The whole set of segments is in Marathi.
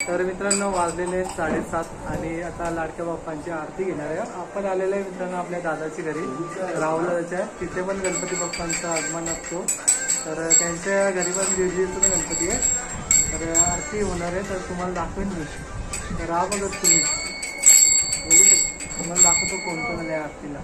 तर मित्रांनो वाजलेले 7:30 आणि आता लाडक्या बाप्पांची आरती घेणार आहे. आपण आलेले आहे मित्रांनो आपल्या दादाच्या घरी राहुलच्या, तिथे पण गणपती बाप्पांचं आगमन असतो. तर त्यांच्या घरी पण दिवशी गणपती आहे. तर आरती होणार आहे, तर तुम्हाला दाखवेन मी. तर राहा बघत तुम्ही, बघू शकता तुम्हाला दाखवतो कोण कोण आले आरतीला.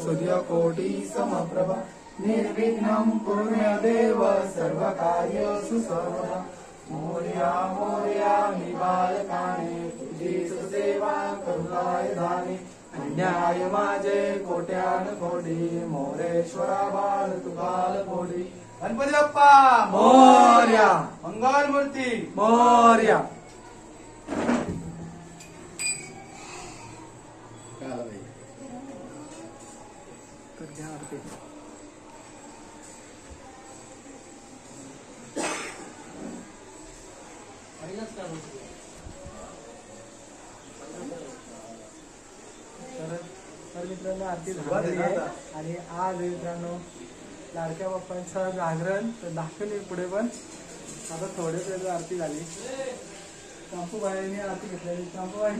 सूर्यकोटि समप्रभा निर्विघ्नं कुर्मदेव सर्वकार्येषु सर्वदा. मोरया मोरया हि बालकाने तुझीच सेवा करुणाय धाने. अन्याय माझे कोट्यान कोटी मोरेश्वरा बाल तू बाल कोटी. गणपती बाप्पा मोरया, मंगल मूर्ती मोरया. तर मित्रांनो आरती झाली आहे आणि आज मित्रांनो लाडक्या बाप्पांचं जागरण तर दाखवली पुढे पण. आता थोडे वेळ आरती झाली. चांपूबाईंनी आरती घेतलेली. चांपूबाई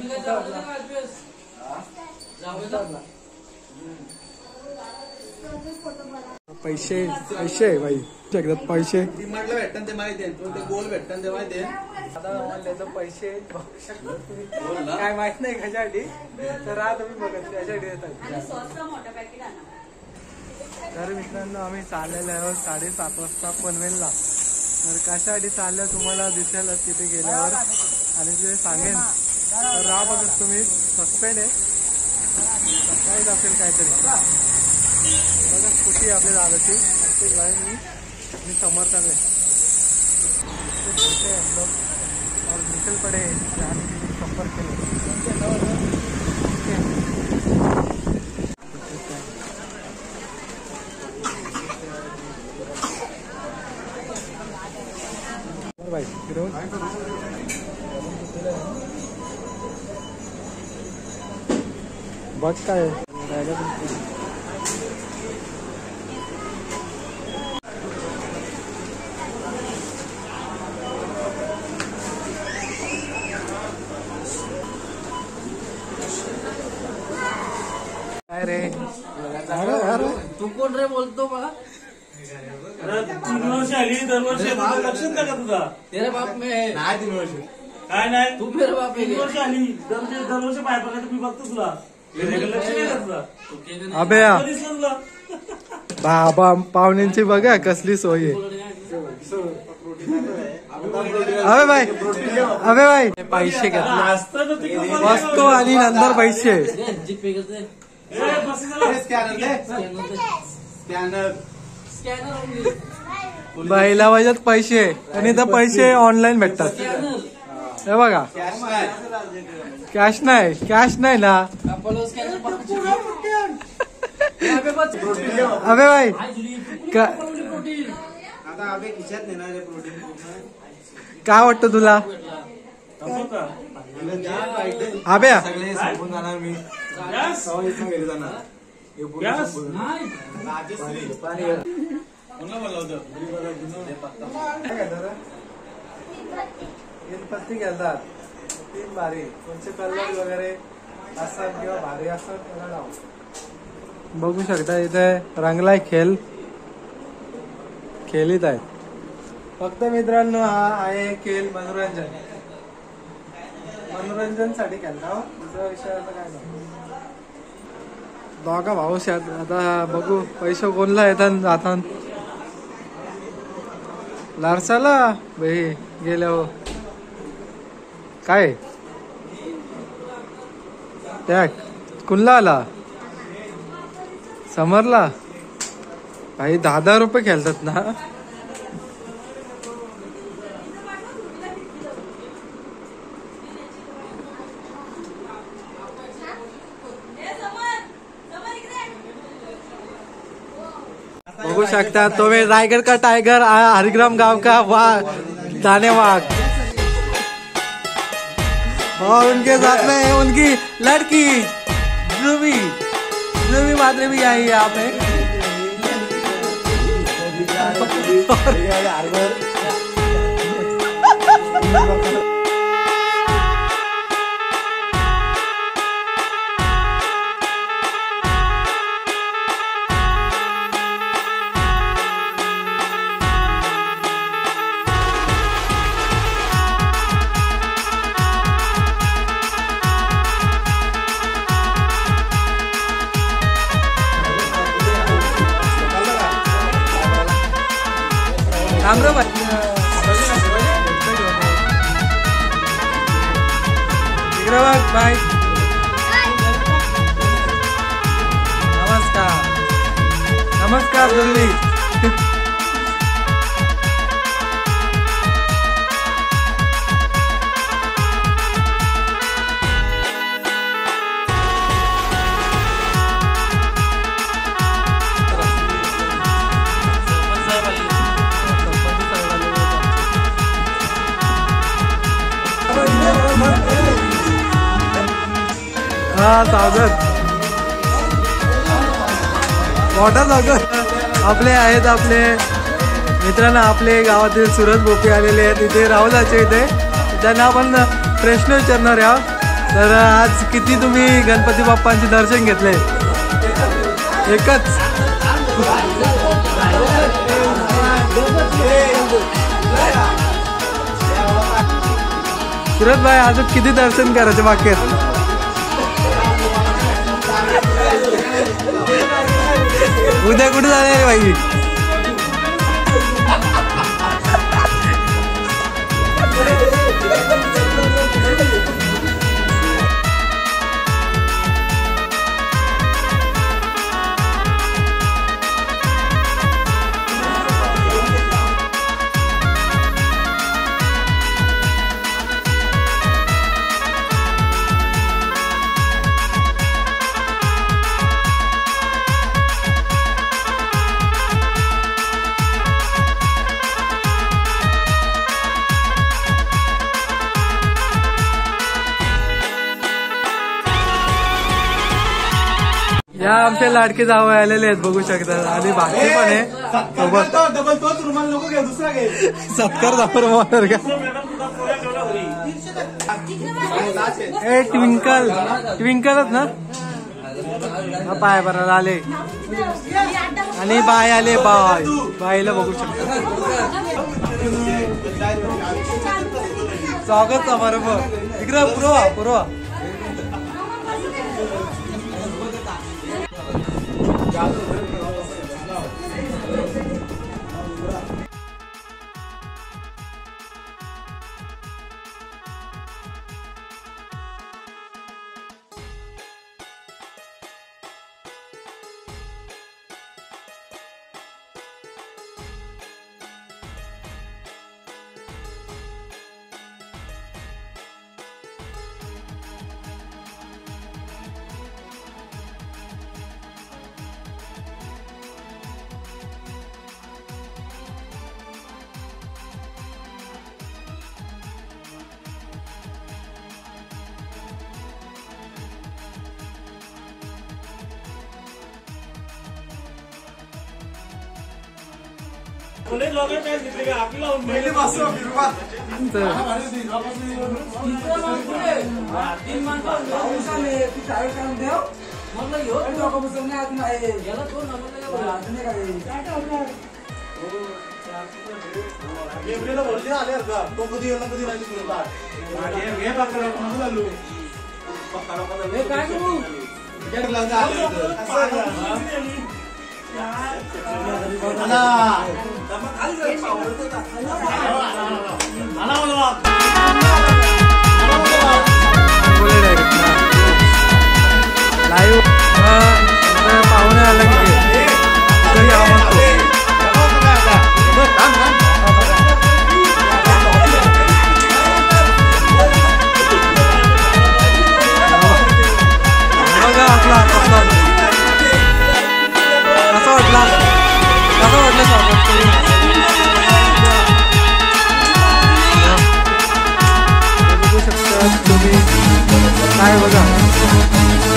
पैसे पैसे भाई जगदात पैसे डिमांडला भेटतात ते माहिती आहे. ते गोल भेटतात ते माहिती आहे. आता त्याचं पैसे काय माहित नाही कशासाठी. तर आज तुम्ही बघत त्याच्यासाठी येतात. तर मित्रांनो आम्ही चाललेलो आहोत 7:30 वाजता पनवेलला. तर कशासाठी चाललं तुम्हाला दिसेलच तिथे गेल्यावर आणि तिथे सांगेन तर राहा बघत तुम्ही सस्पेंड आहे सकाळीच असेल काहीतरी बघा स्कूटी आपल्या दादाची मी समोर चालले हम लोग और निकल पड़े संपर्क भाई बघ काय काय रे तू कोण रे बोलतो मला 3 वर्ष आली दरवर्षी लक्षात का तुझा तेरे बाप में नाही 3 वर्ष काय नाही तू मेरे बाप 3 वर्ष आली दरवर्षी पाय पडला मी बघतो तुला लक्ष नाही का तुझा अबे दिसलं तुला बाबा पाहुण्यांची बघा कसली सोय आहे अबे भाई पैसे घ्या वस्तू आणि नंतर पैसे जीपे करते बाईला वाजत पैसे आणि तर पैसे ऑनलाईन भेटतात हे बघा कॅश नाही ना अबे भाई काय वाटतं तुला अबे गणपती घेतात 3 भारी कोणते कलर वगैरे असतात किंवा भारी असतात त्याला लावून बघू शकता इथे रंगलाय खेळीत आहेत फक्त मित्रांनो हा आहे खेळ मनोरंजनसाठी खेळता दुसरा विषय असं काय नाही दोघा भाऊस आता बघू पैसे कोणला येतात जातात लारसाला भाई गेल्या हो काय टॅग कुणला आला समरला भाई 10,000 रुपये खेळतात ना बघू शकता तुम्हें रायगढ़ का टाइगर हरिग्राम गांव का दाने वाघ और उनके साथ में उनकी लड़की ध्रुवी मात्रे भी आई है यहाँ पे बाय नमस्कार दिल्ली हा स्वागत मोठा स्वागत आपले आहेत आपले मित्रांना आपले गावातील सुरज बोपे आलेले आहेत इथे राहुलाचे इथे त्यांना आपण प्रश्न विचारणार आहोत तर आज किती तुम्ही गणपती बाप्पांचे दर्शन घेतले एकच सुरज भाई अजून किती दर्शन करायचे बाकी आहेत उद्या कुठे जाणार आहे भाई या आमचे लाडके जावं आलेले आहेत बघू शकता आणि बाकी पण आहे सोबत डबल तोच रुमाल नको घे दुसरा घे सत्कार दाखवर मारणार का ए ट्विंकल ट्विंकलच ना हा पाय बरं आले आणि बाय आले बाय बाईला बघू शकता स्वागत समारंभ इकडे पुरवा पुरवा लाईव्ह पाहुणे आला की बघा आपला कसा वाटला स्वागत बघू शकता तुम्ही काय बघा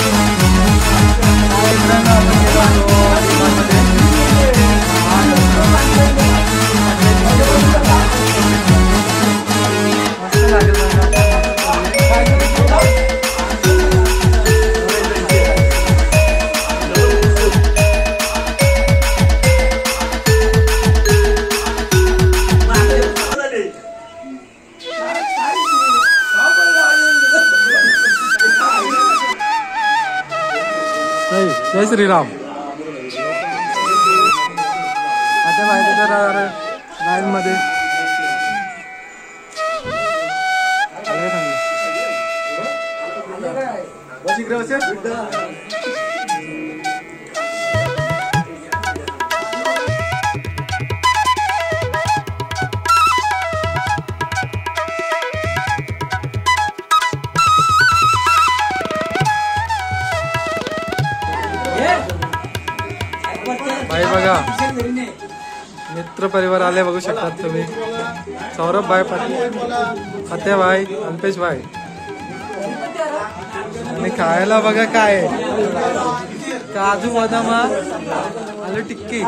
जय श्रीराम आता माहिती तर लाईन मध्ये भाई बघा मित्र परिवार आले बघू शकतात तुम्ही सौरभ भाई फतेह भाई अल्पेश भाई आणि खायला बघा काय काजू बदाम आलू टिक्की